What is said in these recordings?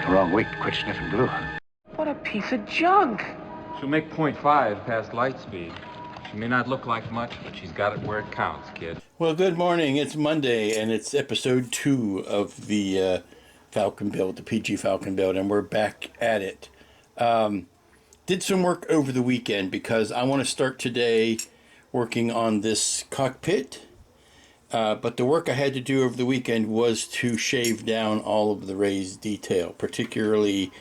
the wrong week to quit sniffing glue. What a piece of junk. She'll make .5 past light speed. She may not look like much, but she's got it where it counts, kid. Well, good morning. It's Monday, and it's episode 2 of the Falcon build, the PG Falcon build, and we're back at it. Did some work over the weekend because I want to start today working on this cockpit. But the work I had to do over the weekend was to shave down all of the raised detail, particularly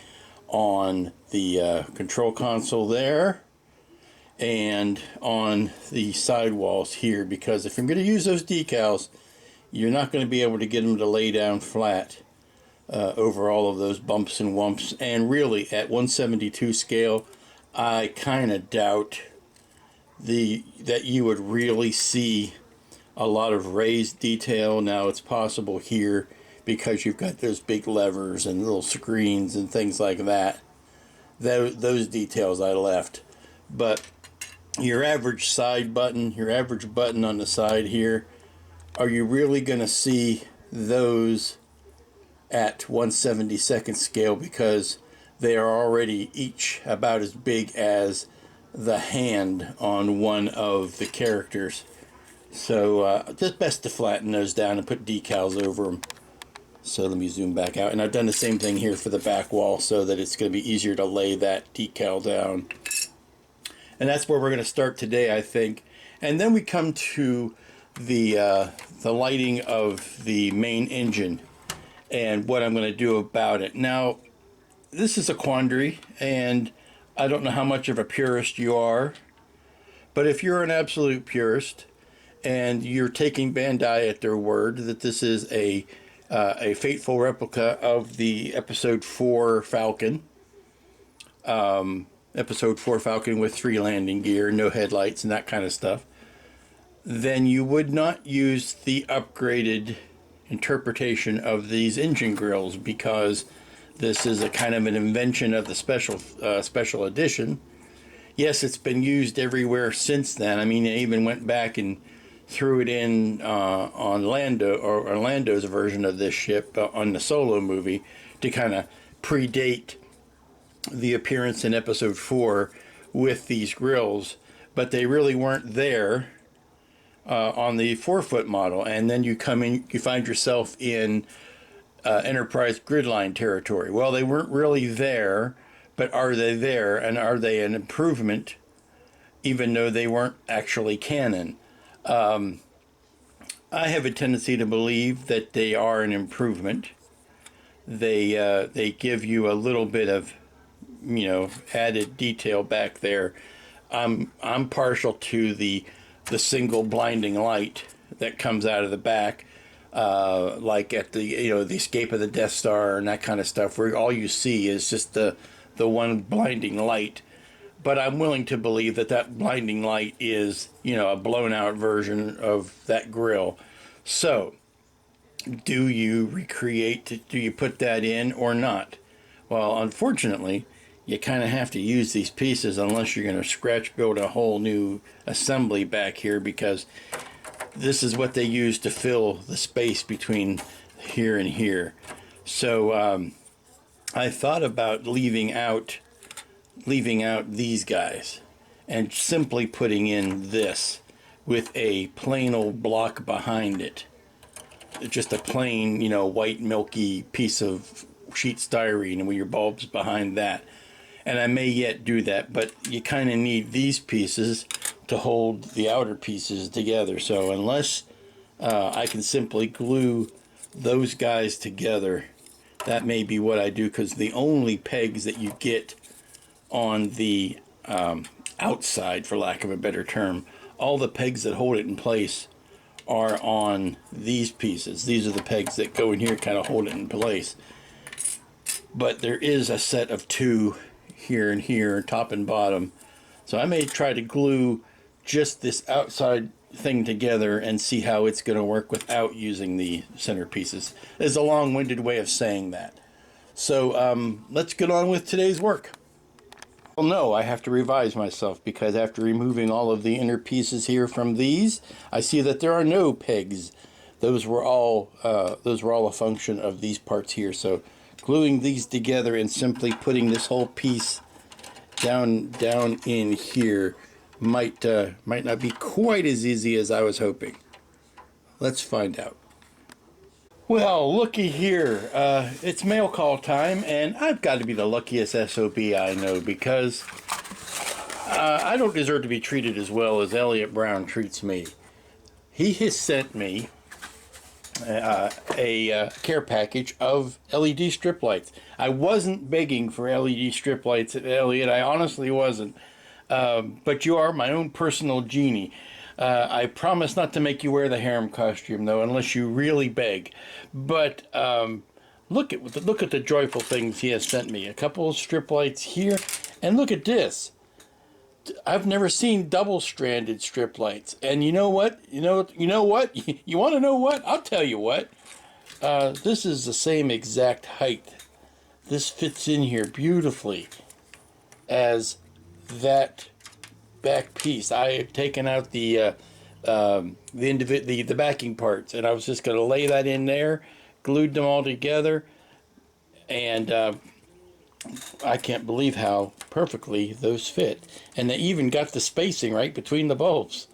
on the control console there and on the sidewalls here, because if I'm going to use those decals, you're not going to be able to get them to lay down flat over all of those bumps and wumps. And really, at 172 scale, I kind of doubt that you would really see a lot of raised detail. Now, it's possible here because you've got those big levers and little screens and things like that. Those details I left. But your average side button, your average button on the side here, are you really going to see those at 1/72nd scale, because they are already each about as big as the hand on one of the characters. So just best to flatten those down and put decals over them. So let me zoom back out. And I've done the same thing here for the back wall so that it's going to be easier to lay that decal down. And that's where we're going to start today, I think. And then we come to the lighting of the main engine and what I'm going to do about it. Now, this is a quandary, and I don't know how much of a purist you are, but if you're an absolute purist and you're taking Bandai at their word that this is a faithful replica of the Episode 4 Falcon, Episode 4 Falcon with 3 landing gear, no headlights and that kind of stuff, then you would not use the upgraded interpretation of these engine grills, because this is a kind of an invention of the special edition. Yes, it's been used everywhere since then. I mean, they even went back and threw it in on Orlando's version of this ship on the Solo movie to kind of predate the appearance in Episode 4 with these grills, but they really weren't there on the 4-foot model. And then you come in, you find yourself in Enterprise Gridline territory. Well, they weren't really there, but are they there? And are they an improvement, even though they weren't actually canon? I have a tendency to believe that they are an improvement. They give you a little bit of, added detail back there. I'm partial to the single blinding light that comes out of the back, like at the the escape of the Death Star and that kind of stuff, where all you see is just the one blinding light. But I'm willing to believe that blinding light is, a blown out version of that grill. So, do you put that in or not? Well, unfortunately, you kind of have to use these pieces unless you're going to scratch build a whole new assembly back here, because this is what they use to fill the space between here and here. So, I thought about leaving out these guys and simply putting in this with a plain old block behind it. Just a plain, white milky piece of sheet styrene and with your bulbs behind that. And I may yet do that, but you kind of need these pieces to hold the outer pieces together. So unless I can simply glue those guys together, that may be what I do, because the only pegs that you get on the outside, for lack of a better term, all the pegs that hold it in place are on these pieces. These are the pegs that go in here, kind of hold it in place. But there is a set of 2 here and here, top and bottom. So I may try to glue just this outside thing together and see how it's going to work without using the center pieces. It's a long-winded way of saying that. So let's get on with today's work. Well, no, I have to revise myself, because after removing all of the inner pieces here from these, I see that there are no pegs. Those were all a function of these parts here. So gluing these together and simply putting this whole piece down in here might not be quite as easy as I was hoping. Let's find out. Well, looky here. It's mail call time, and I've got to be the luckiest SOB I know, because I don't deserve to be treated as well as Elliot Brown treats me. He has sent me a care package of LED strip lights. I wasn't begging for LED strip lights, Elliot. I honestly wasn't. But you are my own personal genie. I promise not to make you wear the harem costume, though, unless you really beg. But look at the joyful things he has sent me. A couple of strip lights here, and look at this. I've never seen double-stranded strip lights. And you know what? You know what? You want to know what? I'll tell you what. This is the same exact height. This fits in here beautifully as that back piece. I had taken out the backing parts, and I was just going to lay that in there, glued them all together, and I can't believe how perfectly those fit. And they even got the spacing right between the bulbs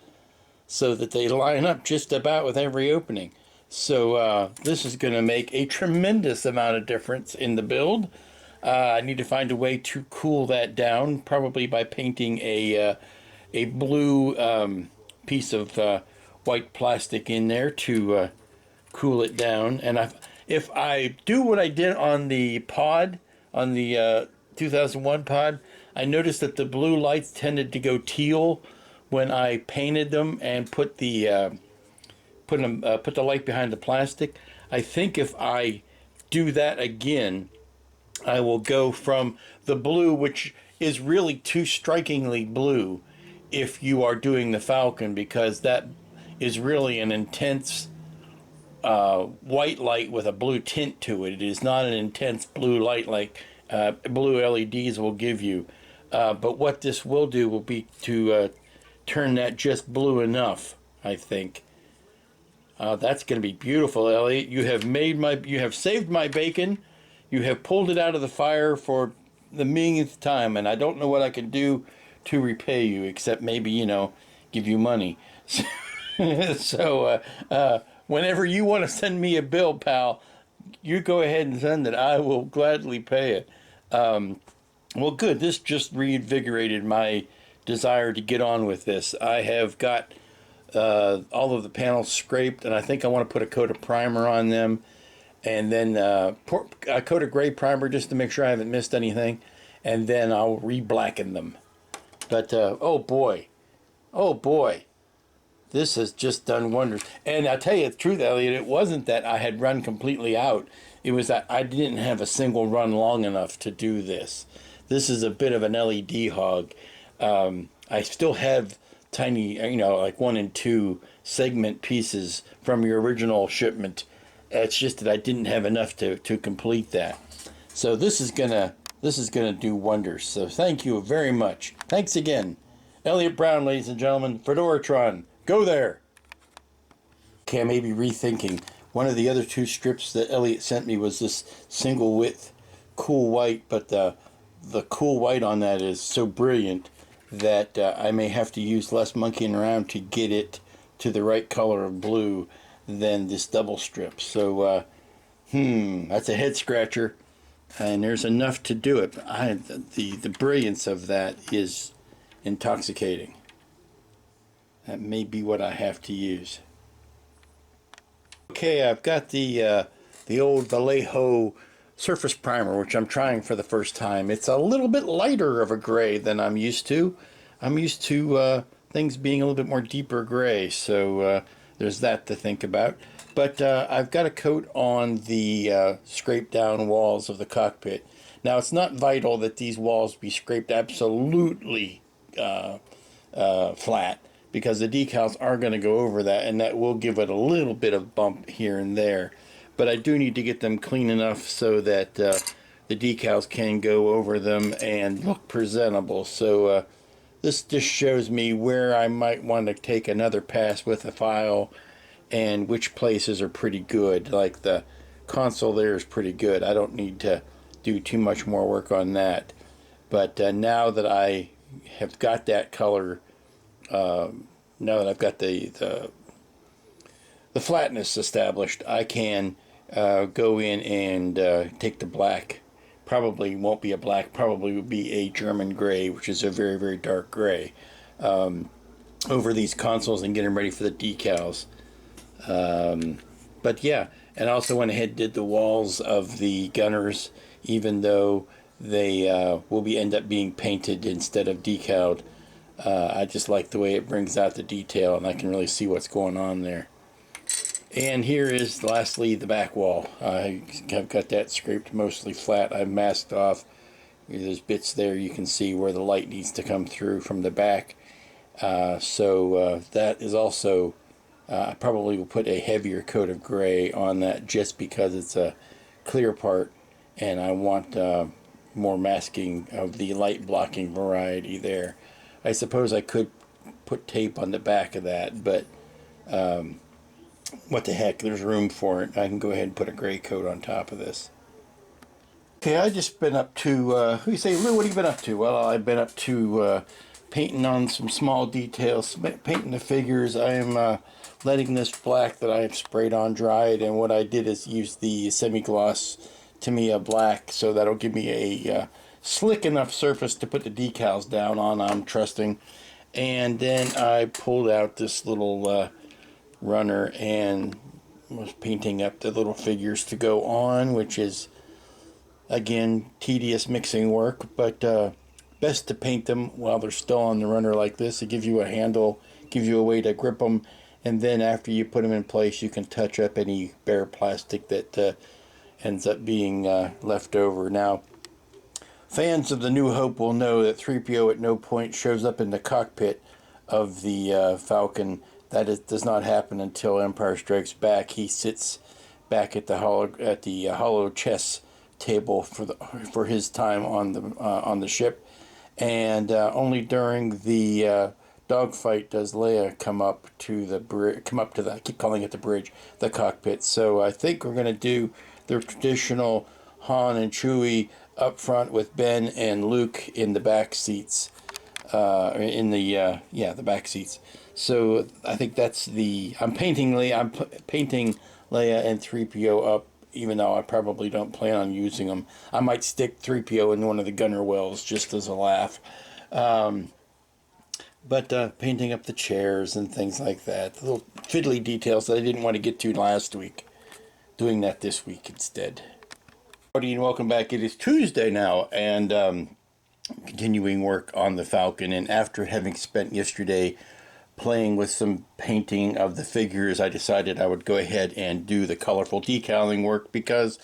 so that they line up just about with every opening. So this is going to make a tremendous amount of difference in the build. I need to find a way to cool that down, probably by painting a blue piece of white plastic in there to cool it down. And if I do what I did on the pod, on the 2001 pod, I noticed that the blue lights tended to go teal when I painted them and put the light behind the plastic. I think if I do that again, I will go from the blue, which is really too strikingly blue if you are doing the Falcon, because that is really an intense white light with a blue tint to it. It is not an intense blue light like blue LEDs will give you. But what this will do will be to turn that just blue enough, I think. That's going to be beautiful, Elliot. You have saved my bacon. You have pulled it out of the fire for the millionth time, and I don't know what I can do to repay you, except maybe, give you money. So whenever you want to send me a bill, pal, you go ahead and send it. I will gladly pay it. Well, good. This just reinvigorated my desire to get on with this. I have got all of the panels scraped, and I think I want to put a coat of primer on them, and then a coat of gray primer just to make sure I haven't missed anything, and then I'll re-blacken them. But oh boy, this has just done wonders. And I'll tell you the truth, Elliot, it wasn't that I had run completely out. It was that I didn't have a single run long enough to do this. This is a bit of an LED hog. I still have tiny, like 1 and 2 segment pieces from your original shipment. It's just that I didn't have enough to complete that. So this is gonna do wonders. So thank you very much. Thanks again. Elliot Brown, ladies and gentlemen, Fedoratron. Go there. Okay, I may be rethinking. One of the other 2 strips that Elliot sent me was this single width cool white, but the cool white on that is so brilliant that I may have to use less monkeying around to get it to the right color of blue than this double strip. So, that's a head scratcher, and there's enough to do it. The brilliance of that is intoxicating. That may be what I have to use. Okay, I've got the old Vallejo surface primer, which I'm trying for the first time. It's a little bit lighter of a gray than I'm used to. I'm used to things being a little bit more deeper gray, so there's that to think about. But I've got a coat on the scraped down walls of the cockpit. Now, it's not vital that these walls be scraped absolutely flat, because the decals are going to go over that, and that will give it a little bit of bump here and there. But I do need to get them clean enough so that the decals can go over them and look presentable. So this just shows me where I might want to take another pass with a file and which places are pretty good. Like the console there is pretty good. I don't need to do too much more work on that. But now that I have got that color, now that I've got the flatness established, I can go in and take the black. Probably won't be a black, probably will be a German gray, which is a very, very dark gray, over these consoles and get them ready for the decals. But yeah, and I also went ahead and did the walls of the gunners, even though they will end up being painted instead of decaled. I just like the way it brings out the detail, and I can really see what's going on there. And here is lastly the back wall. I have got that scraped mostly flat. I've masked off. There's bits there you can see where the light needs to come through from the back. So that is also, I probably will put a heavier coat of gray on that just because it's a clear part, and I want more masking of the light blocking variety there. I suppose I could put tape on the back of that, but what the heck, there's room for it. I can go ahead and put a gray coat on top of this. Okay, I've just been up to, who you say, Lou, what have you been up to? Well, I've been up to painting on some small details, painting the figures. I am letting this black that I have sprayed on dried, and what I did is use the semi-gloss Tamiya black, so that'll give me a slick enough surface to put the decals down on, I'm trusting. And then I pulled out this little runner and was painting up the little figures to go on, which is, again, tedious mixing work, but best to paint them while they're still on the runner like this. It gives you a handle, gives you a way to grip them, and then after you put them in place, you can touch up any bare plastic that ends up being left over. Now, fans of the New Hope will know that 3PO at no point shows up in the cockpit of the Falcon. That does not happen until Empire Strikes Back. He sits back at the hollow chess table for his time on the ship, and only during the dogfight does Leia come up to the I keep calling it the bridge, the cockpit. So I think we're going to do the traditional Han and Chewie up front with Ben and Luke in the back seats, the back seats. So I think that's I'm painting Leia and 3PO up, even though I probably don't plan on using them. I might stick 3PO in one of the gunner wells just as a laugh. But painting up the chairs and things like that, the little fiddly details that I didn't want to get to last week, doing that this week instead. Howdy and welcome back. It is Tuesday now, and continuing work on the Falcon. And after having spent yesterday playing with some painting of the figures, I decided I would go ahead and do the colorful decaling work, because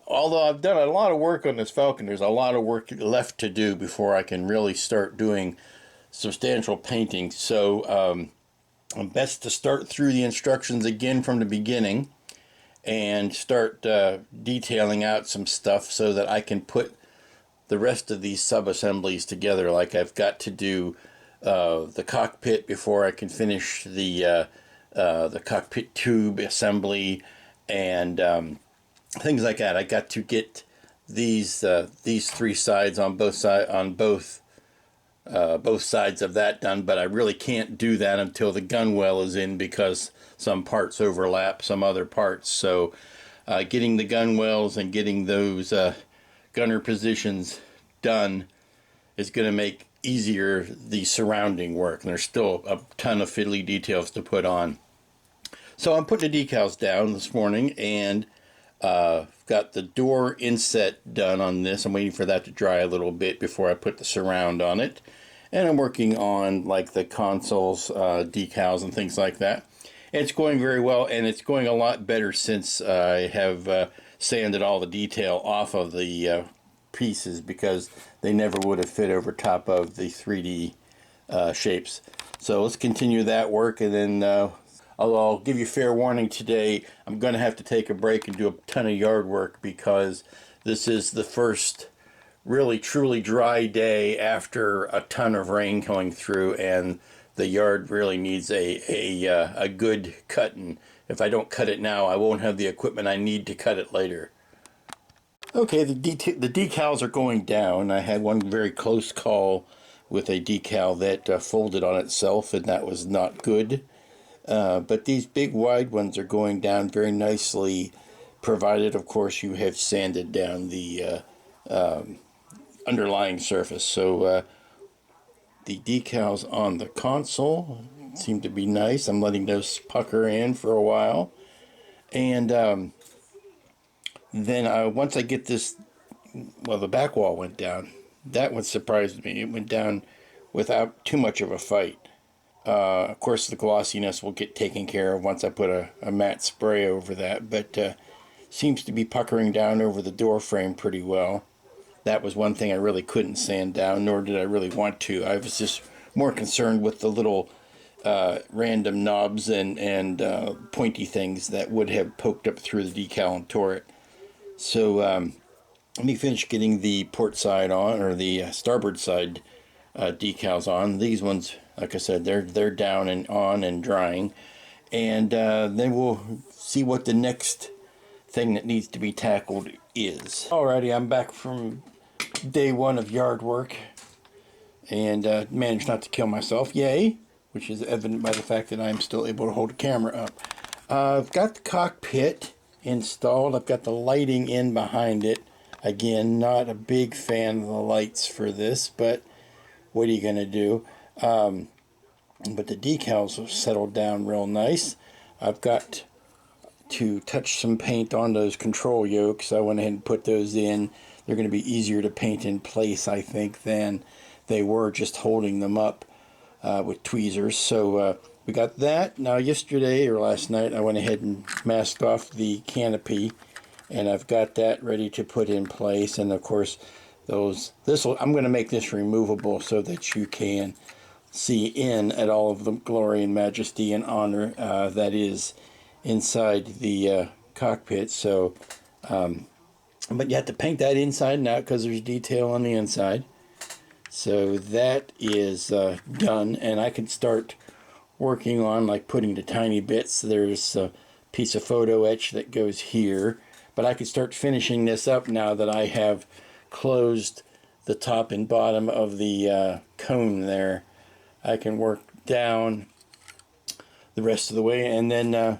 although I've done a lot of work on this Falcon, there's a lot of work left to do before I can really start doing substantial painting. So best to start through the instructions again from the beginning and start detailing out some stuff so that I can put the rest of these sub-assemblies together. Like I've got to do the cockpit before I can finish the cockpit tube assembly and things like that. I got to get these three sides on both sides of that done, but I really can't do that until the gun well is in, because some parts overlap some other parts. So getting the gun wells and getting those gunner positions done is going to make easier the surrounding work, and there's still a ton of fiddly details to put on. So I'm putting the decals down this morning, and got the door inset done on this. I'm waiting for that to dry a little bit before I put the surround on it, and I'm working on like the consoles decals and things like that. And it's going very well, and it's going a lot better since I have sanded all the detail off of the pieces, because they never would have fit over top of the 3D shapes. So let's continue that work, and then I'll give you fair warning today. I'm going to have to take a break and do a ton of yard work, because this is the first really truly dry day after a ton of rain going through, and the yard really needs a good cut, and if I don't cut it now, I won't have the equipment I need to cut it later. Okay, the decals are going down. I had one very close call with a decal that folded on itself, and that was not good. But these big wide ones are going down very nicely, provided, of course, you have sanded down the underlying surface. So the decals on the console seem to be nice. I'm letting those pucker in for a while. And then once I get this, well, the back wall went down. That one surprised me. It went down without too much of a fight. Of course, the glossiness will get taken care of once I put a matte spray over that, but seems to be puckering down over the door frame pretty well. That was one thing I really couldn't sand down, nor did I really want to. I was just more concerned with the little random knobs and pointy things that would have poked up through the decal and tore it. So let me finish getting the port side on, or the starboard side decals on. These ones, like I said, they're down and on and drying, and then we'll see what the next thing that needs to be tackled is. Alrighty, I'm back from day one of yard work, and managed not to kill myself, yay, which is evident by the fact that I'm still able to hold a camera up. I've got the cockpit installed. I've got the lighting in behind it. Again, not a big fan of the lights for this, but what are you going to do? But the decals have settled down real nice. I've got to touch some paint on those control yokes. I went ahead and put those in. They're going to be easier to paint in place, I think, than they were just holding them up with tweezers. So we got that. Now yesterday or last night I went ahead and masked off the canopy, and I've got that ready to put in place. And of course I'm going to make this removable so that you can see in at all of the glory and majesty and honor that is inside the cockpit. So but you have to paint that inside and out because there's detail on the inside. So that is done, and I can start working on like putting the tiny bits. There's a piece of photo etch that goes here, but I can start finishing this up now that I have closed the top and bottom of the cone there. I can work down the rest of the way and then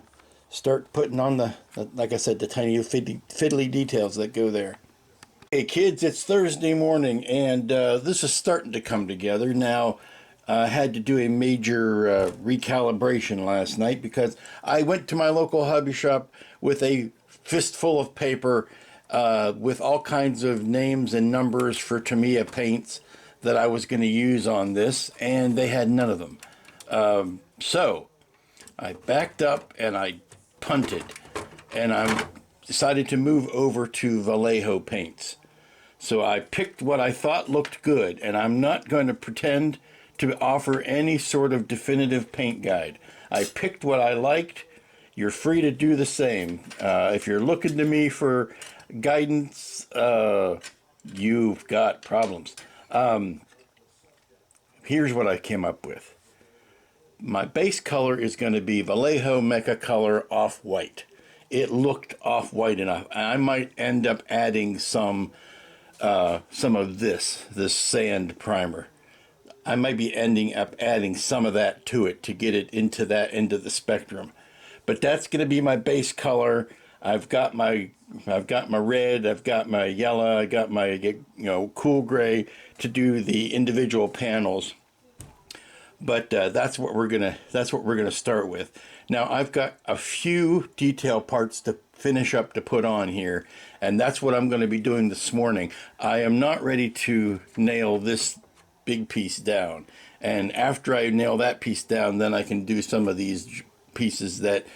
start putting on the, like I said, the tiny fiddly details that go there. Hey kids, it's Thursday morning, and this is starting to come together. Now, I had to do a major recalibration last night because I went to my local hobby shop with a fistful of paper with all kinds of names and numbers for Tamiya paints that I was going to use on this, and they had none of them. So I backed up and I punted, and I decided to move over to Vallejo Paints. So I picked what I thought looked good, and I'm not going to pretend to offer any sort of definitive paint guide. I picked what I liked. You're free to do the same. If you're looking to me for guidance, you've got problems. Here's what I came up with. My base color is going to be Vallejo Mecha Color Off-White. It looked off-white enough. I might end up adding some of this sand primer. I might be ending up adding some of that to it to get it into that end of the spectrum. But that's going to be my base color. I've got my red, I've got my yellow, I got my cool gray to do the individual panels. But that's what we're gonna start with. Now I've got a few detail parts to finish up to put on here, and that's what I'm going to be doing this morning. I am not ready to nail this big piece down, and after I nail that piece down, then I can do some of these pieces that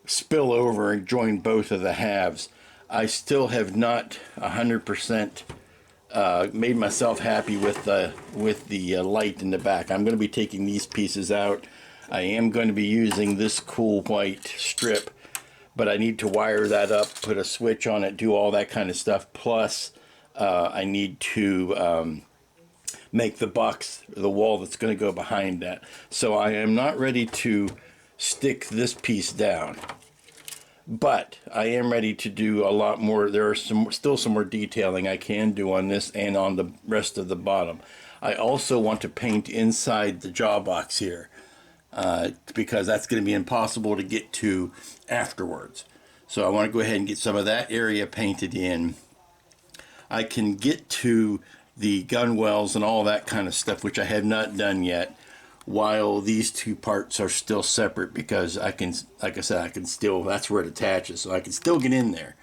spill over and join both of the halves. I still have not 100% made myself happy with the light in the back. I'm going to be taking these pieces out. I am going to be using this cool white strip, but I need to wire that up, put a switch on it, do all that kind of stuff. Plus, I need to make the box, the wall that's going to go behind that. So I am not ready to stick this piece down. But I am ready to do a lot more. There are still some more detailing I can do on this and on the rest of the bottom. I also want to paint inside the jaw box here, because that's going to be impossible to get to afterwards. So I want to go ahead and get some of that area painted in. I can get to the gun wells and all that kind of stuff, which I have not done yet, while these two parts are still separate, because I can, like I said, I can still, that's where it attaches, so I can still get in there.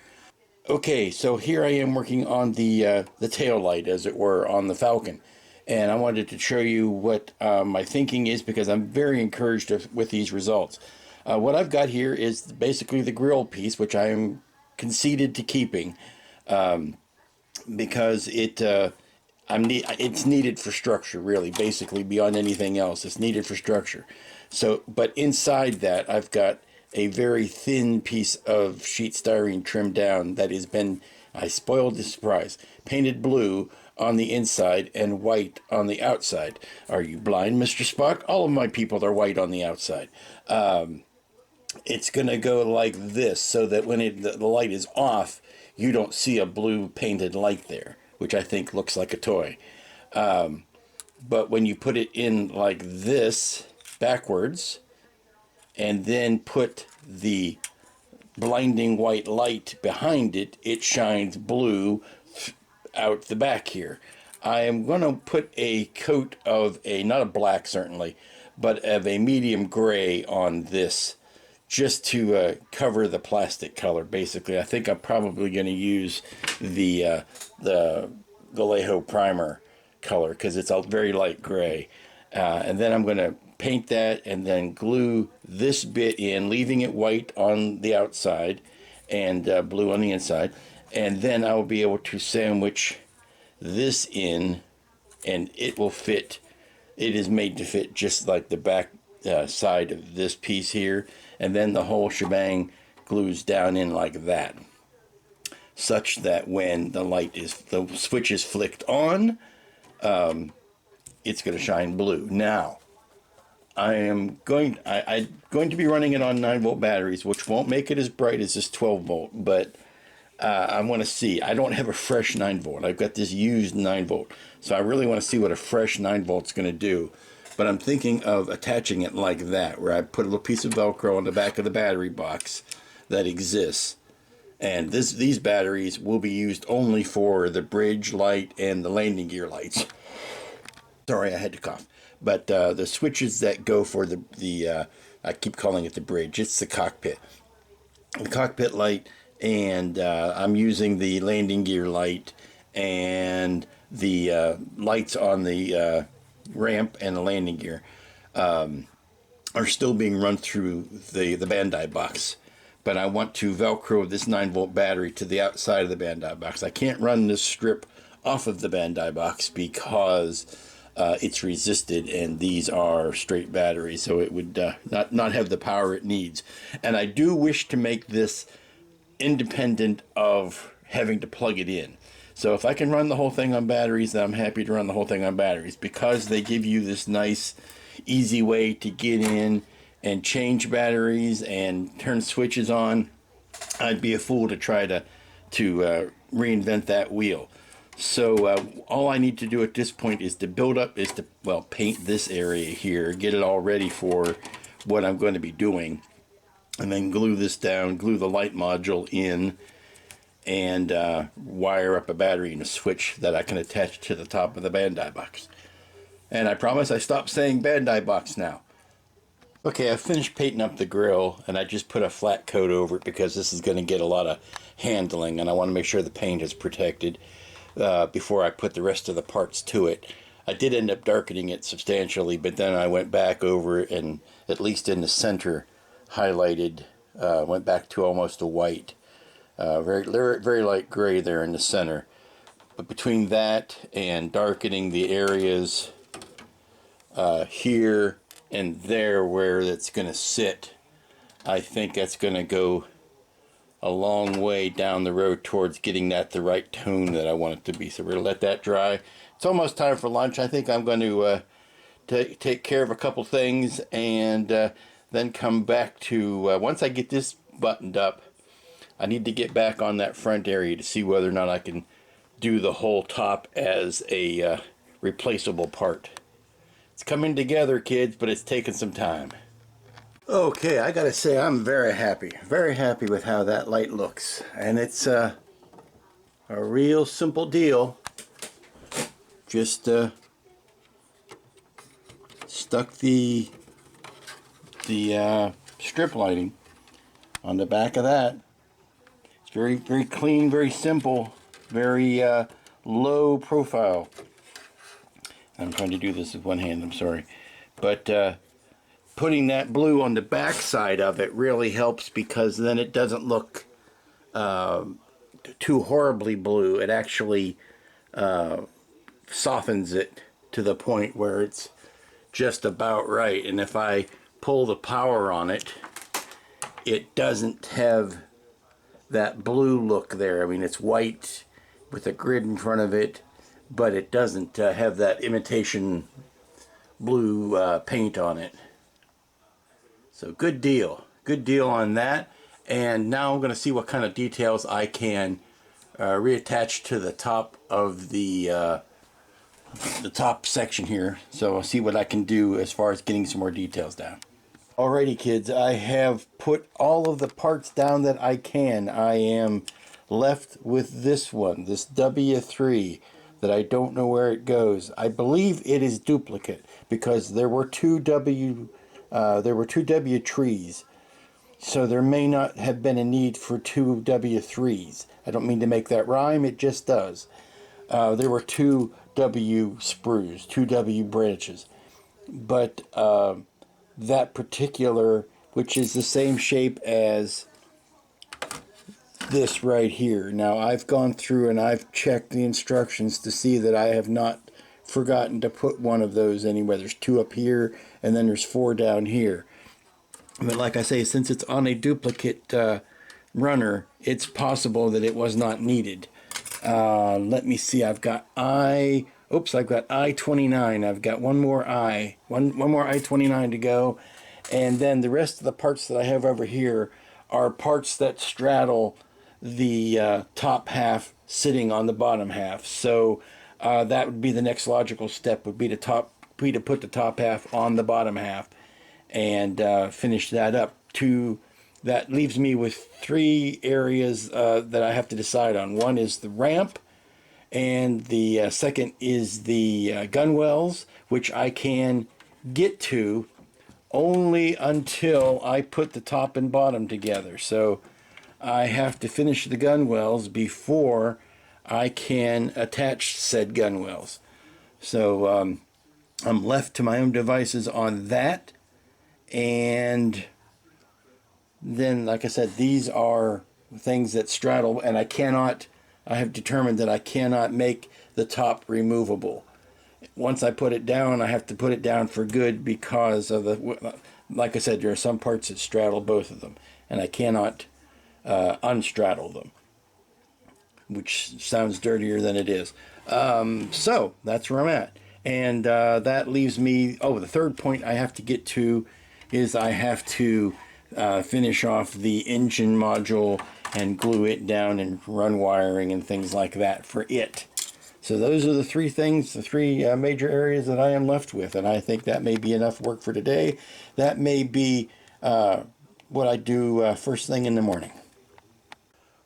Okay, so here I am working on the tail light, as it were, on the Falcon. And I wanted to show you what my thinking is, because I'm very encouraged with these results. What I've got here is basically the grill piece, which I am conceded to keeping, because it's needed for structure, really, basically, beyond anything else. It's needed for structure. So, but inside that, I've got a very thin piece of sheet styrene trimmed down that has been, I spoiled the surprise, painted blue on the inside and white on the outside. Are you blind, Mr. Spock? All of my people are white on the outside. It's going to go like this, so that when the light is off, you don't see a blue painted light there, which I think looks like a toy. But when you put it in like this, backwards, and then put the blinding white light behind it, it shines blue out the back here. I am going to put a coat of not a black certainly, but of a medium gray on this, just to cover the plastic color, basically. I think I'm probably going to use the Vallejo primer color, because it's a very light gray. And then I'm going to paint that and then glue this bit in, leaving it white on the outside and blue on the inside. And then I will be able to sandwich this in, and it will fit. It is made to fit just like the back side of this piece here, and then the whole shebang glues down in like that, such that when the switch is flicked on, it's going to shine blue. Now, I'm going to be running it on 9-volt batteries, which won't make it as bright as this 12-volt, but I want to see. I don't have a fresh 9-volt. I've got this used 9-volt, so I really want to see what a fresh 9-volt's going to do. But I'm thinking of attaching it like that, where I put a little piece of Velcro on the back of the battery box that exists. And these batteries will be used only for the bridge light and the landing gear lights. Sorry, I had to cough. But the switches that go for the I keep calling it the bridge, it's the cockpit. The cockpit light, and I'm using the landing gear light and the lights on the ramp and the landing gear are still being run through the Bandai box. But I want to Velcro this 9-volt battery to the outside of the Bandai box. I can't run this strip off of the Bandai box because it's resisted, and these are straight batteries, so it would not have the power it needs. And I do wish to make this independent of having to plug it in. So if I can run the whole thing on batteries, then I'm happy to run the whole thing on batteries, because they give you this nice, easy way to get in and change batteries and turn switches on. I'd be a fool to try to reinvent that wheel. So all I need to do at this point is to paint this area here, get it all ready for what I'm going to be doing, and then glue this down, glue the light module in, and wire up a battery and a switch that I can attach to the top of the Bandai box. And I promise I stopped saying Bandai box now. Okay, I finished painting up the grill, and I just put a flat coat over it because this is going to get a lot of handling, and I want to make sure the paint is protected before I put the rest of the parts to it. I did end up darkening it substantially, but then I went back over it, and at least in the center, highlighted, went back to almost a white. Very light gray there in the center. But between that and darkening the areas here and there where it's going to sit, I think that's going to go a long way down the road towards getting that the right tone that I want it to be. So we're going to let that dry. It's almost time for lunch. I think I'm going to take care of a couple things, and then come back to, once I get this buttoned up, I need to get back on that front area to see whether or not I can do the whole top as a replaceable part. It's coming together, kids, but it's taking some time. Okay, I gotta say I'm very happy with how that light looks, and it's a real simple deal. Just stuck the strip lighting on the back of that. It's very clean, very simple, very low profile. I'm trying to do this with one hand, I'm sorry, but putting that blue on the back side of it really helps, because then it doesn't look too horribly blue. It actually softens it to the point where it's just about right. And if I pull the power on it, it doesn't have that blue look there. I mean, it's white with a grid in front of it, but it doesn't have that imitation blue paint on it. So good deal on that. And now I'm going to see what kind of details I can reattach to the top of the top section here. So I'll see what I can do as far as getting some more details down. Alrighty, kids, I have put all of the parts down that I can. I am left with this one, this W3, that I don't know where it goes. I believe it is duplicate, because there were two W trees, so there may not have been a need for two W3s. I don't mean to make that rhyme, it just does. There were two W sprues, two W branches, but that particular, which is the same shape as this right here. Now I've gone through and I've checked the instructions to see that I have not forgotten to put one of those anywhere. There's two up here, and then there's four down here. But like I say, since it's on a duplicate runner, it's possible that it was not needed. Let me see, I've got I-29. I've got one more I-29 to go, and then the rest of the parts that I have over here are parts that straddle the top half sitting on the bottom half. So that would be the next logical step, would be to put the top half on the bottom half and finish that up. That leaves me with three areas that I have to decide on. One is the ramp, and the second is the gunwales, which I can get to only until I put the top and bottom together. So I have to finish the gunwales before I can attach said gunwales. So I'm left to my own devices on that. And then, like I said, these are things that straddle, and I have determined that I cannot make the top removable. Once I put it down, I have to put it down for good, because of like I said, there are some parts that straddle both of them, and I cannot unstraddle them, which sounds dirtier than it is. So that's where I'm at. And that leaves me, the third point I have to get to is I have to finish off the engine module and glue it down and run wiring and things like that for it. So those are the three things, the three major areas that I am left with, and I think that may be enough work for today. That may be what I do first thing in the morning.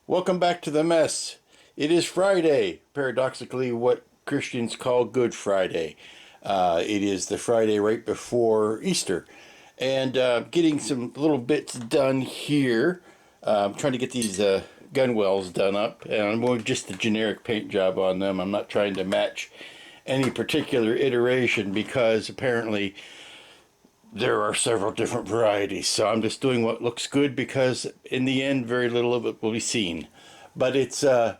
Welcome back to the mess. It is Friday, paradoxically what Christians call Good Friday. It is the Friday right before Easter. And getting some little bits done here. I'm trying to get these gunwales done up, and I'm doing just a generic paint job on them. I'm not trying to match any particular iteration, because apparently there are several different varieties. So I'm just doing what looks good, because in the end very little of it will be seen. But it's a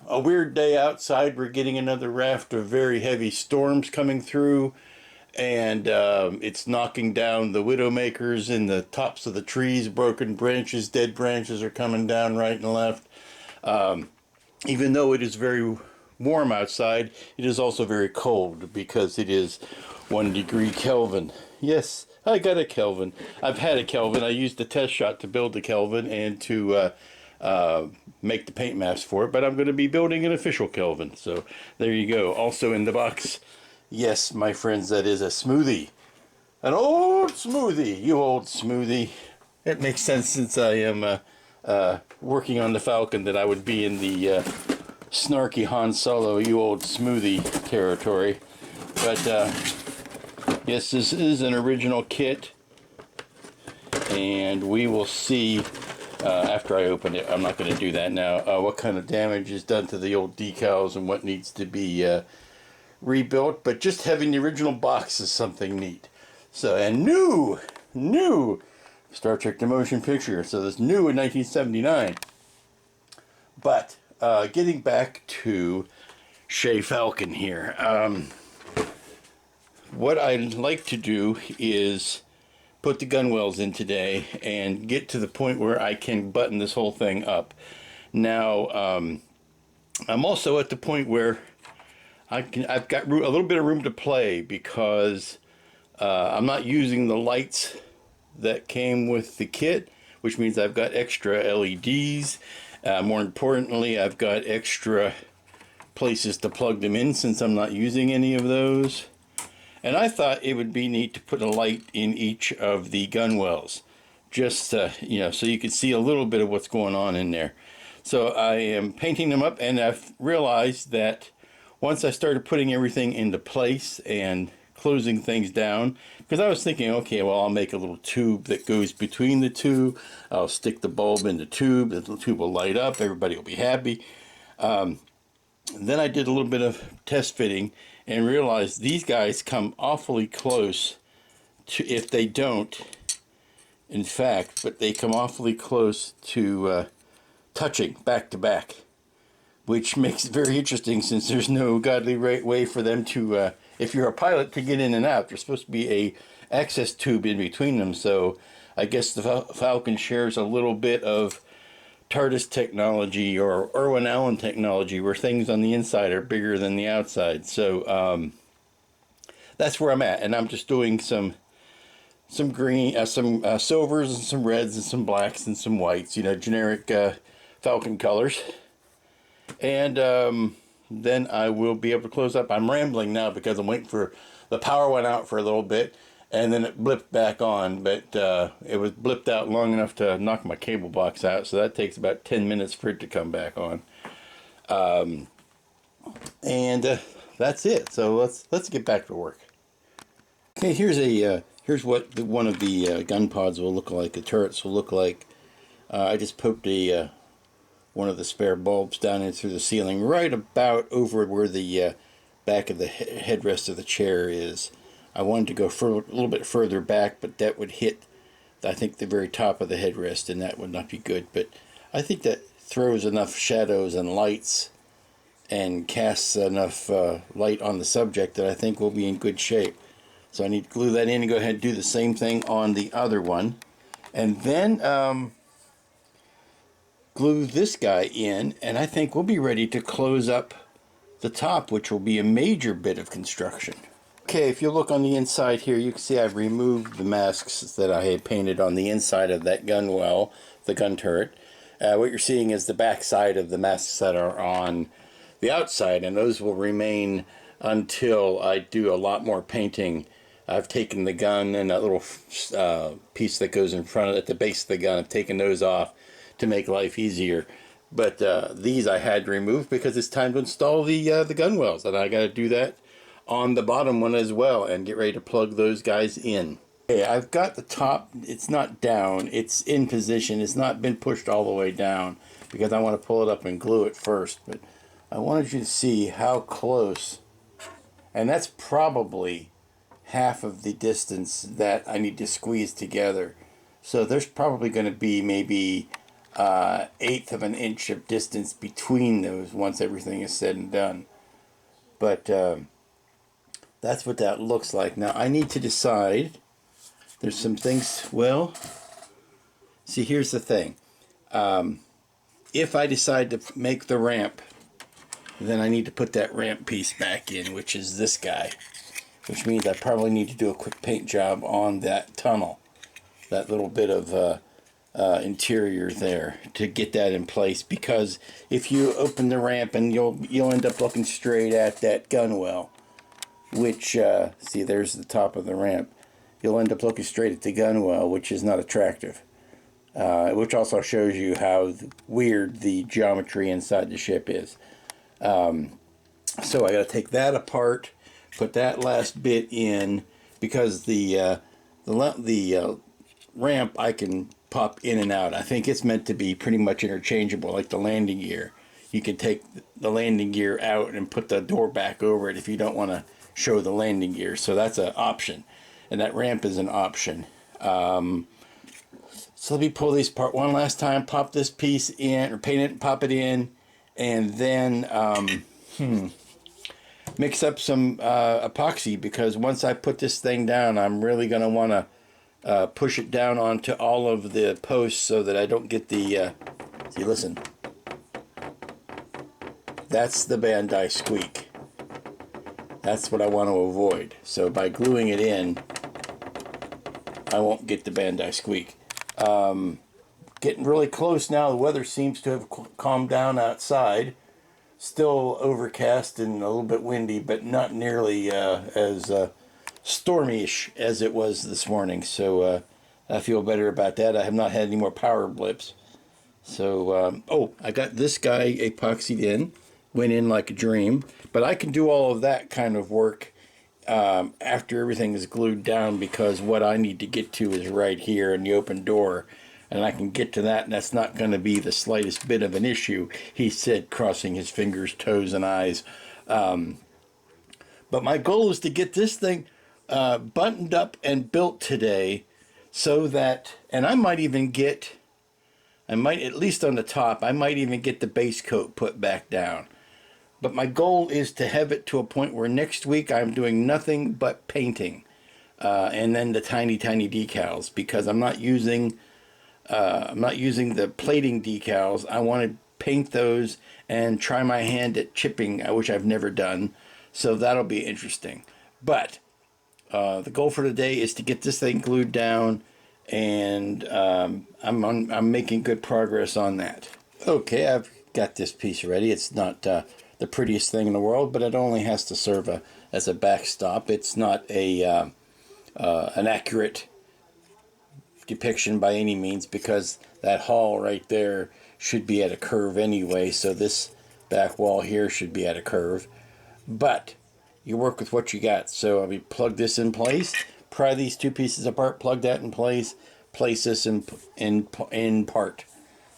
weird day outside. We're getting another raft of very heavy storms coming through, and it's knocking down the widowmakers in the tops of the trees. Broken branches, dead branches are coming down right and left. Even though it is very warm outside, it is also very cold, because it is 1 degree Kelvin. Yes, I got a Kelvin. I've had a Kelvin. I used a test shot to build the Kelvin and to make the paint mask for it, but I'm going to be building an official Kelvin. So there you go. Also in the box, yes, my friends, that is a smoothie. An old smoothie, you old smoothie. It makes sense since I am working on the Falcon that I would be in the snarky Han Solo, you old smoothie territory. But yes, this is an original kit, and we will see after I open it. I'm not going to do that now. What kind of damage is done to the old decals and what needs to be rebuilt. But just having the original box is something neat. So, and new Star Trek The Motion Picture. So this new in 1979. But getting back to Shea Falcon here. What I'd like to do is put the gunwales in today and get to the point where I can button this whole thing up. Now, I'm also at the point where I've got a little bit of room to play because I'm not using the lights that came with the kit, which means I've got extra LEDs. More importantly, I've got extra places to plug them in since I'm not using any of those. And I thought it would be neat to put a light in each of the gunwales, just you know, so you could see a little bit of what's going on in there. So I am painting them up, and I've realized that once I started putting everything into place and closing things down, because I was thinking, okay, well, I'll make a little tube that goes between the two. I'll stick the bulb in the tube will light up, everybody will be happy. Then I did a little bit of test fitting and realized these guys come awfully close to, if they don't, in fact, but they come awfully close to touching back to back, which makes it very interesting since there's no godly way for them to, if you're a pilot, to get in and out. There's supposed to be a access tube in between them, so I guess the Falcon shares a little bit of TARDIS technology or Irwin Allen technology, where things on the inside are bigger than the outside. So that's where I'm at, and I'm just doing some green, some silvers and some reds and some blacks and some whites, you know, generic Falcon colors. And then I will be able to close up. I'm rambling now because I'm waiting for the power went out for a little bit, and then it blipped back on, but it was blipped out long enough to knock my cable box out, so that takes about 10 minutes for it to come back on. And that's it. So let's get back to work. Okay, here's what one of the gun pods will look like. The turrets will look like. I just poked one of the spare bulbs down in through the ceiling, right about over where the back of the headrest of the chair is. I wanted to go a little bit further back, but that would hit, I think, the very top of the headrest, and that would not be good. But I think that throws enough shadows and lights and casts enough light on the subject that I think we'll be in good shape. So I need to glue that in and go ahead and do the same thing on the other one. And then glue this guy in, and I think we'll be ready to close up the top, which will be a major bit of construction. Okay, if you look on the inside here, you can see I've removed the masks that I had painted on the inside of that gunwale, the gun turret. What you're seeing is the back side of the masks that are on the outside, and those will remain until I do a lot more painting. I've taken the gun and that little piece that goes in front of it, at the base of the gun, I've taken those off to make life easier. But these I had to remove because it's time to install the gunwales, and I got to do that on the bottom one as well and get ready to plug those guys in. Okay, I've got the top, it's not down, it's in position, it's not been pushed all the way down because I want to pull it up and glue it first, but I wanted you to see how close, and that's probably half of the distance that I need to squeeze together. So there's probably going to be maybe 1/8 of an inch of distance between those once everything is said and done. But that's what that looks like. Now I need to decide, there's some things, well, see, here's the thing. If I decide to make the ramp, then I need to put that ramp piece back in, which is this guy, which means I probably need to do a quick paint job on that tunnel, that little bit of interior there to get that in place, because if you open the ramp, and you'll end up looking straight at that gunwale, which see, there's the top of the ramp. You'll end up looking straight at the gunwale, which is not attractive. Which also shows you how weird the geometry inside the ship is. So I got to take that apart, put that last bit in, because the ramp I can pop in and out. I think it's meant to be pretty much interchangeable, like the landing gear. You can take the landing gear out and put the door back over it if you don't want to show the landing gear. So that's an option, and that ramp is an option. So let me pull these apart one last time, pop this piece in, or paint it and pop it in, and then mix up some epoxy, because once I put this thing down, I'm really going to want to push it down onto all of the posts so that I don't get the, see, listen, that's the Bandai squeak. That's what I want to avoid. So by gluing it in, I won't get the Bandai squeak. Getting really close now. The weather seems to have calmed down outside. Still overcast and a little bit windy, but not nearly as stormy-ish as it was this morning. So I feel better about that. I have not had any more power blips. So, oh, I got this guy epoxied in. Went in like a dream. But I can do all of that kind of work after everything is glued down, because what I need to get to is right here in the open door, and I can get to that, and that's not going to be the slightest bit of an issue, he said, crossing his fingers, toes, and eyes. But my goal is to get this thing buttoned up and built today, so that, and I might, at least on the top, I might even get the base coat put back down. But my goal is to have it to a point where next week I'm doing nothing but painting, and then the tiny decals, because I'm not using the plating decals. I want to paint those and try my hand at chipping, which I've never done. So that'll be interesting. But the goal for today is to get this thing glued down, and I'm making good progress on that. Okay, I've got this piece ready. It's not the prettiest thing in the world, but it only has to serve as a backstop. It's not an accurate depiction by any means, because that hull right there should be at a curve anyway, so this back wall here should be at a curve. But you work with what you got. So I'll plug this in place, pry these two pieces apart, plug that in place, place this in part.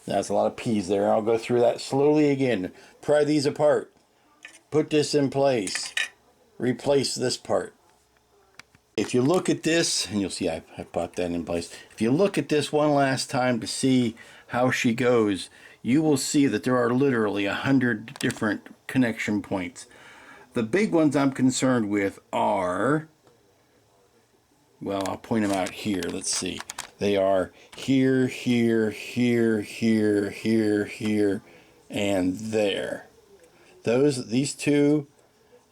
That's a lot of P's there. I'll go through that slowly again. Pry these apart. Put this in place. Replace this part. If you look at this, and you'll see I popped that in place. If you look at this one last time to see how she goes, you will see that there are literally 100 different connection points. The big ones I'm concerned with are, well, I'll point them out here. Let's see. They are here, here, here, here, here, here, and there. These two,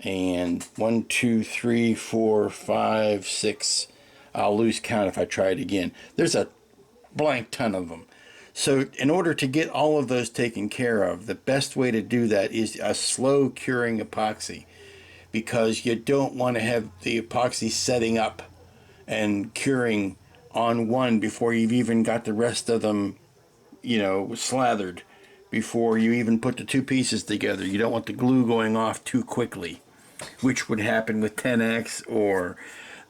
and 1, 2, 3, 4, 5, 6. I'll lose count if I try it again. There's a blank ton of them. So in order to get all of those taken care of, the best way to do that is a slow curing epoxy, because you don't want to have the epoxy setting up and curing on one before you've even got the rest of them, slathered, before you even put the two pieces together. You don't want the glue going off too quickly, which would happen with 10X or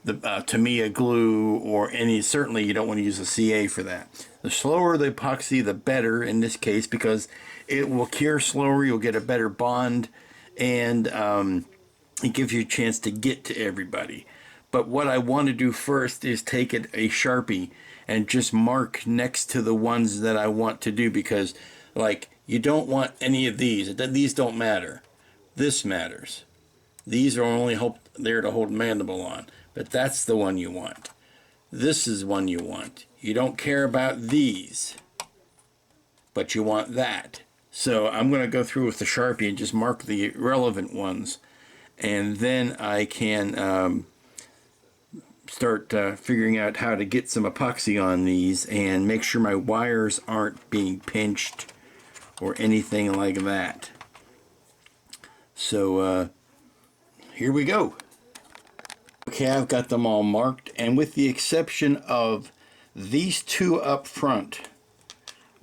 the Tamiya glue, or certainly you don't want to use a CA for that. The slower the epoxy, the better in this case, because it will cure slower, you'll get a better bond, and it gives you a chance to get to everybody. But what I want to do first is take a Sharpie and just mark next to the ones that I want to do, because you don't want any of these. These don't matter. This matters. These are only there to hold mandible on, but that's the one you want. This is one you want. You don't care about these, but you want that. So I'm going to go through with the Sharpie and just mark the relevant ones, and then I can start figuring out how to get some epoxy on these and make sure my wires aren't being pinched or anything like that. So here we go. Okay, I've got them all marked, and with the exception of these two up front,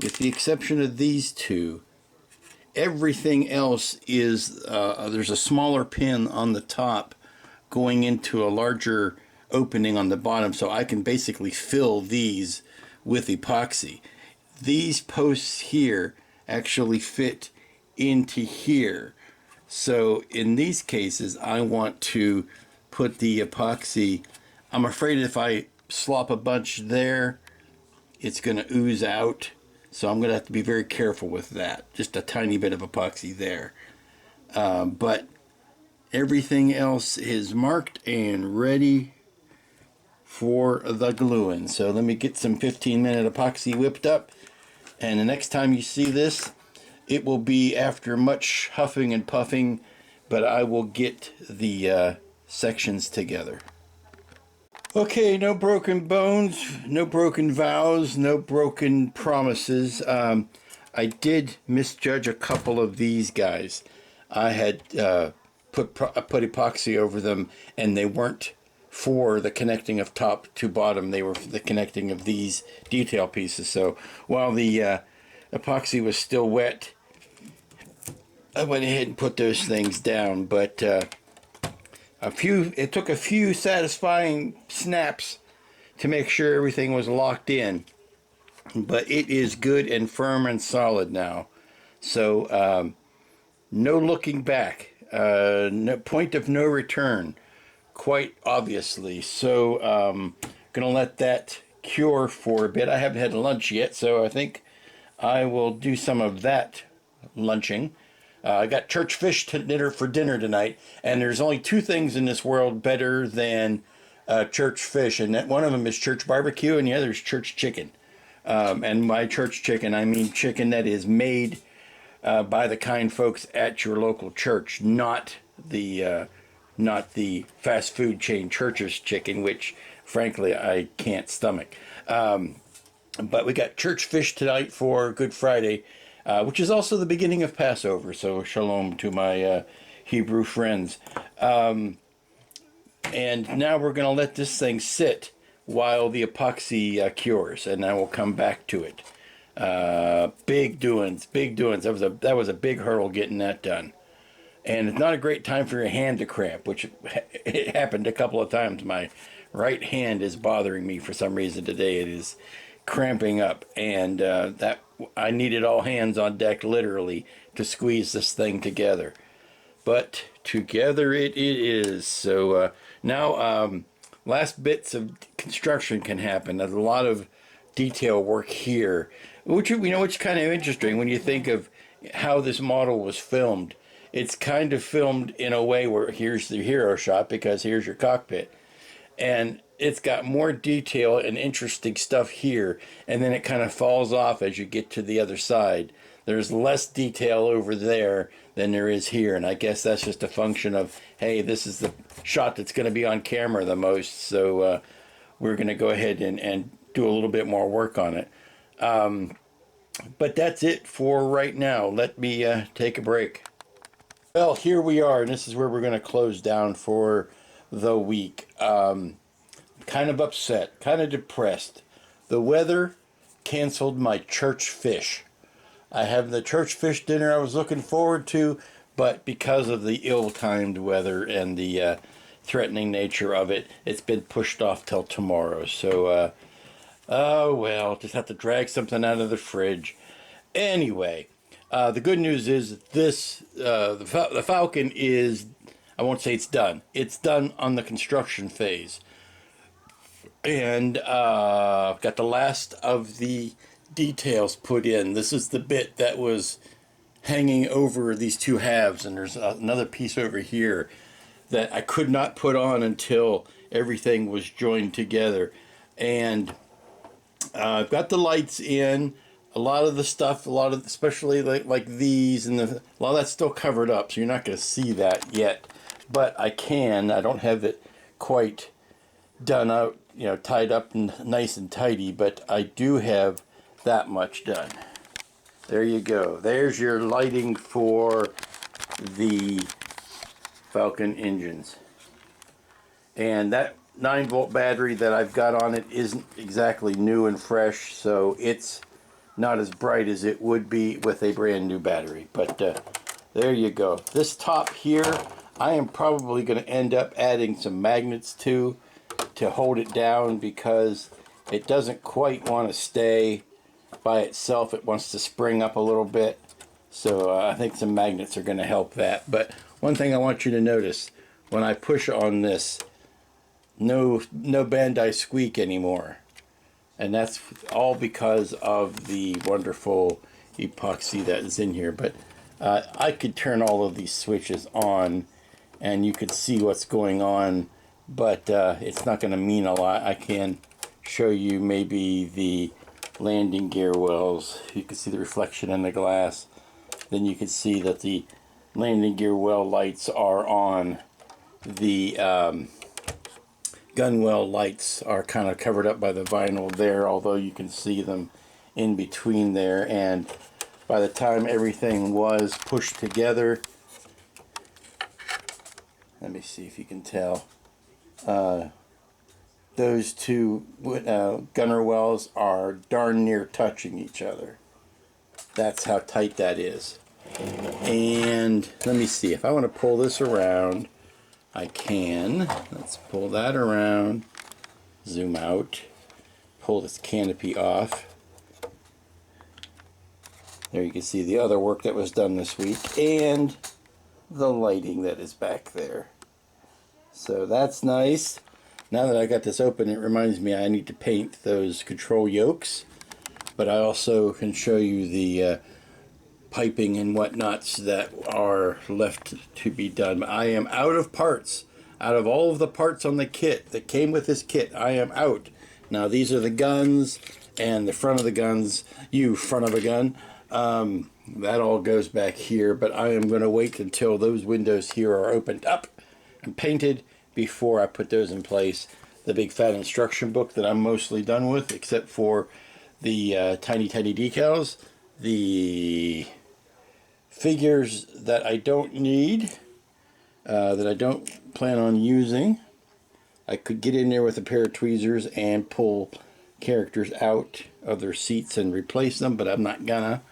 with the exception of these two, everything else is, there's a smaller pin on the top going into a larger opening on the bottom, so I can basically fill these with epoxy. These posts here actually fit into here. So in these cases, I want to put the epoxy. I'm afraid if I slop a bunch there, it's going to ooze out. So I'm going to have to be very careful with that. Just a tiny bit of epoxy there. But everything else is marked and ready for the gluing. So let me get some 15-minute epoxy whipped up. And the next time you see this, it will be after much huffing and puffing, but I will get the sections together. Okay, no broken bones, no broken vows, no broken promises. I did misjudge a couple of these guys. I had put epoxy over them, and they weren't for the connecting of top to bottom. They were for the connecting of these detail pieces. So while the epoxy was still wet, I went ahead and put those things down. But it took a few satisfying snaps to make sure everything was locked in, but it is good and firm and solid now. So no looking back, no point of no return, quite obviously. So gonna let that cure for a bit. I haven't had lunch yet, so I think I will do some of that lunching. I got church fish for dinner tonight, and there's only two things in this world better than church fish, and that one of them is church barbecue, and the other is church chicken. And by church chicken, I mean chicken that is made by the kind folks at your local church, not the fast food chain Church's chicken, which frankly I can't stomach. But we got church fish tonight for Good Friday, which is also the beginning of Passover, so shalom to my Hebrew friends. And now we're going to let this thing sit while the epoxy cures, and then we'll come back to it. Big doings, big doings. That was a big hurdle getting that done. And it's not a great time for your hand to cramp, which it happened a couple of times. My right hand is bothering me for some reason today. It is cramping up, and that I needed all hands on deck literally to squeeze this thing together. But together it is. So now last bits of construction can happen. There's a lot of detail work here, which is kind of interesting when you think of how this model was filmed. It's kind of filmed in a way where here's the hero shot because here's your cockpit, and it's got more detail and interesting stuff here, and then it kind of falls off as you get to the other side. There's less detail over there than there is here, and I guess that's just a function of, hey, this is the shot that's going to be on camera the most, so we're going to go ahead and do a little bit more work on it. But that's it for right now. Let me take a break. Well, here we are, and this is where we're going to close down for the week. Kind of upset, kind of depressed. The weather canceled my church fish. I have the church fish dinner I was looking forward to, but because of the ill-timed weather and the threatening nature of it, it's been pushed off till tomorrow. So, oh well, just have to drag something out of the fridge. Anyway, the good news is this, the Falcon is, I won't say it's done. It's done on the construction phase. And got the last of the details put in. This is the bit that was hanging over these two halves, and there's another piece over here that I could not put on until everything was joined together. And I've got the lights in. A lot of the stuff, especially like these, and a lot of that's still covered up, so you're not going to see that yet. But I don't have it quite done out, tied up and nice and tidy, but I do have that much done. There you go. There's your lighting for the Falcon engines. And that 9-volt battery that I've got on it isn't exactly new and fresh, so it's not as bright as it would be with a brand new battery. But there you go. This top here, I am probably going to end up adding some magnets to hold it down, because it doesn't quite want to stay by itself. It wants to spring up a little bit. So I think some magnets are going to help that. But one thing I want you to notice, when I push on this, no Bandai squeak anymore. And that's all because of the wonderful epoxy that is in here. But I could turn all of these switches on and you could see what's going on, but it's not going to mean a lot. I can show you maybe the landing gear wells. You can see the reflection in the glass. Then you can see that the landing gear well lights are on. The gunwale lights are kind of covered up by the vinyl there, although you can see them in between there. And by the time everything was pushed together, let me see if you can tell, those two gunner wells are darn near touching each other. That's how tight that is. And let me see, if I want to pull this around, I can. Let's pull that around, zoom out, pull this canopy off. There you can see the other work that was done this week and the lighting that is back there. So that's nice. Now that I got this open, it reminds me I need to paint those control yokes, but I also can show you the piping and whatnots that are left to be done. I am out of parts. Out of all of the parts on the kit that came with this kit, I am out. Now these are the guns and the front of the guns. You front of a gun. That all goes back here, but I am going to wait until those windows here are opened up and painted before I put those in place. The big fat instruction book that I'm mostly done with, except for the tiny decals, the figures that I don't need, that I don't plan on using. I could get in there with a pair of tweezers and pull characters out of their seats and replace them, but I'm not gonna.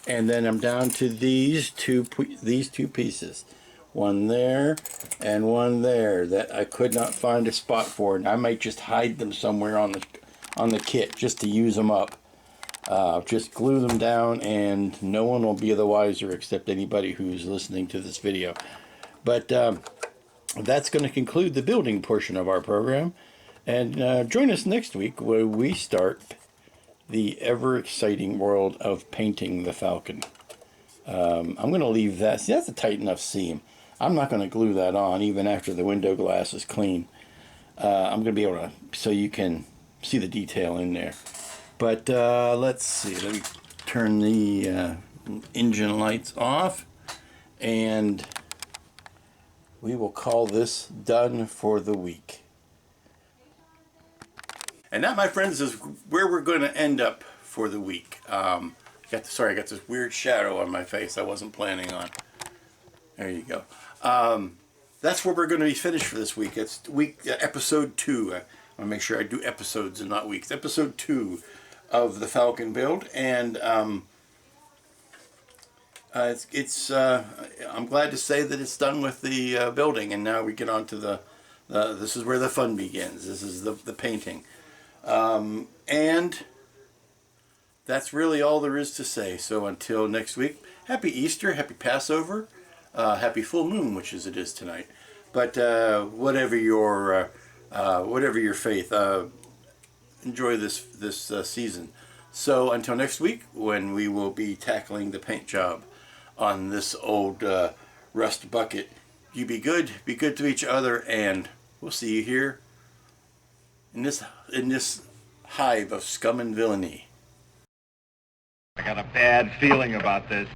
And then I'm down to these two pieces, one there and one there, that I could not find a spot for, and I might just hide them somewhere on the kit just to use them up. Just glue them down and no one will be the wiser except anybody who's listening to this video. But that's going to conclude the building portion of our program. And join us next week where we start the ever exciting world of painting the Falcon. I'm going to leave that. See, that's a tight enough seam. I'm not going to glue that on even after the window glass is clean. I'm going to be able to, so you can see the detail in there. But let's see, let me turn the engine lights off, and we will call this done for the week. And that, my friends, is where we're going to end up for the week. Sorry, I got this weird shadow on my face I wasn't planning on. There you go. That's where we're going to be finished for this week. It's episode 2. I want to make sure I do episodes and not weeks. Episode 2 of the Falcon build, and I'm glad to say that it's done with the building, and now we get on to this is where the fun begins. This is the painting, and that's really all there is to say. So until next week, happy Easter, happy Passover, happy full moon, which is it is tonight. But whatever your faith, enjoy this season. So until next week, when we will be tackling the paint job on this old rust bucket, you be good to each other, and we'll see you here in this hive of scum and villainy. I got a bad feeling about this.